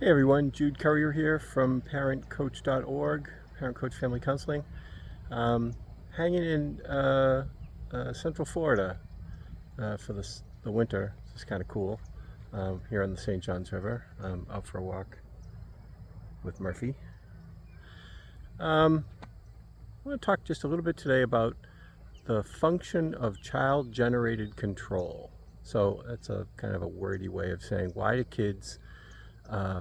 Hey everyone, Jude Currier here from parentcoach.org, Parent Coach Family Counseling. Um, Hanging in Central Florida for the winter. This is kind of cool. Here on the St. Johns River, out for a walk with Murphy. I want to talk just a little bit today about the function of child-generated control. So that's a kind of a wordy way of saying, why do kids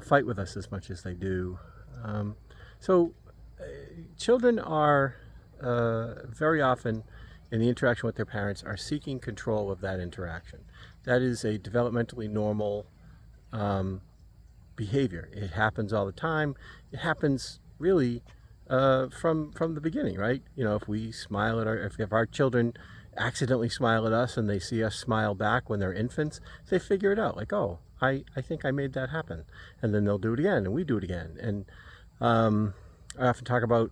fight with us as much as they do? Um, so children are very often in the interaction with their parents are seeking control of that interaction. That is a developmentally normal um, behavior. It happens all the time. It happens really from the beginning, right? You know, if we smile at if our children accidentally smile at us and they see us smile back when they're infants, they figure it out. Like, oh, I think I made that happen, and then they'll do it again, and we do it again. And I often talk about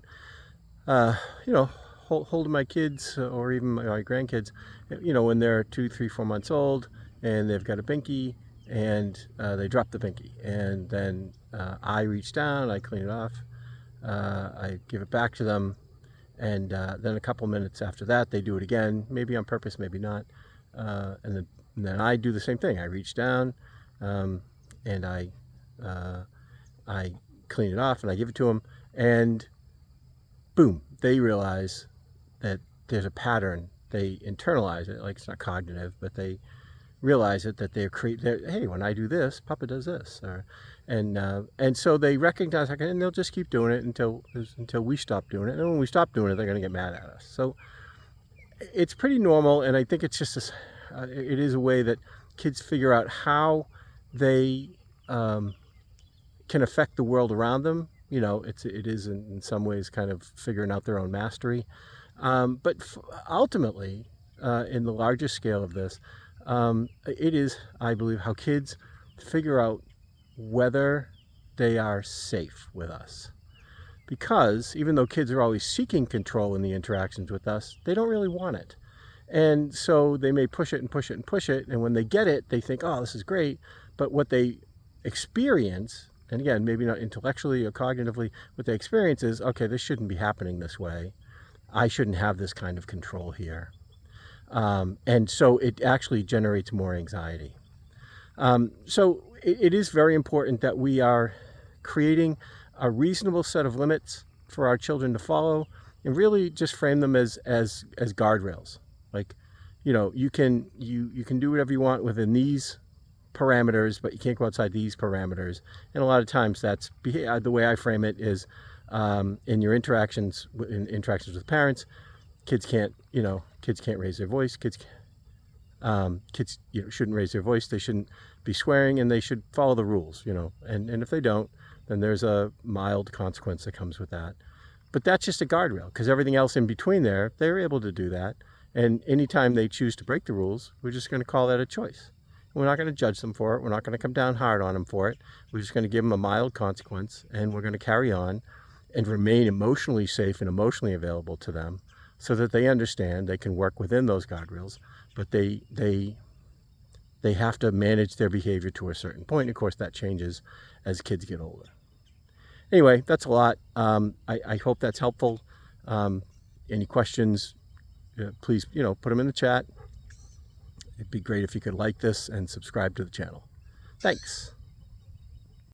uh, you know, holding my kids or even my grandkids, you know, when they're 2, 3, 4 months old and they've got a binky and they drop the binky. And then I reach down, I clean it off, I give it back to them. And then a couple minutes after that, they do it again, maybe on purpose, maybe not. And then I do the same thing. I reach down and I clean it off and I give it to them. And boom, they realize that there's a pattern. They internalize it, like it's not cognitive, but they realize it, that hey, when I do this, Papa does this, and so they recognize, and they'll just keep doing it until we stop doing it. And when we stop doing it, they're going to get mad at us. So it's pretty normal, and I think it's just it is a way that kids figure out how they can affect the world around them. You know, it is in some ways kind of figuring out their own mastery. But ultimately, in the larger scale of this, it is, I believe, how kids figure out whether they are safe with us. Because even though kids are always seeking control in the interactions with us, they don't really want it. And so they may push it and push it and push it. And when they get it, they think, oh, this is great. But what they experience, and again, maybe not intellectually or cognitively, what they experience is, okay, this shouldn't be happening this way. I shouldn't have this kind of control here. And so it actually generates more anxiety. So it is very important that we are creating a reasonable set of limits for our children to follow, and really just frame them as guardrails. Like, you know, you can do whatever you want within these parameters, but you can't go outside these parameters. And a lot of times that's the way I frame it is in your interactions with parents, kids can't raise their voice. Kids shouldn't raise their voice. They shouldn't be swearing, and they should follow the rules. And if they don't, then there's a mild consequence that comes with that. But that's just a guardrail, because everything else in between there, they're able to do that. And anytime they choose to break the rules, we're just going to call that a choice. We're not going to judge them for it. We're not going to come down hard on them for it. We're just going to give them a mild consequence, and we're going to carry on and remain emotionally safe and emotionally available to them, so that they understand they can work within those guardrails, but they have to manage their behavior to a certain point. Of course, that changes as kids get older. Anyway, that's a lot. I hope that's helpful. Any questions, please, put them in the chat. It'd be great if you could like this and subscribe to the channel. Thanks.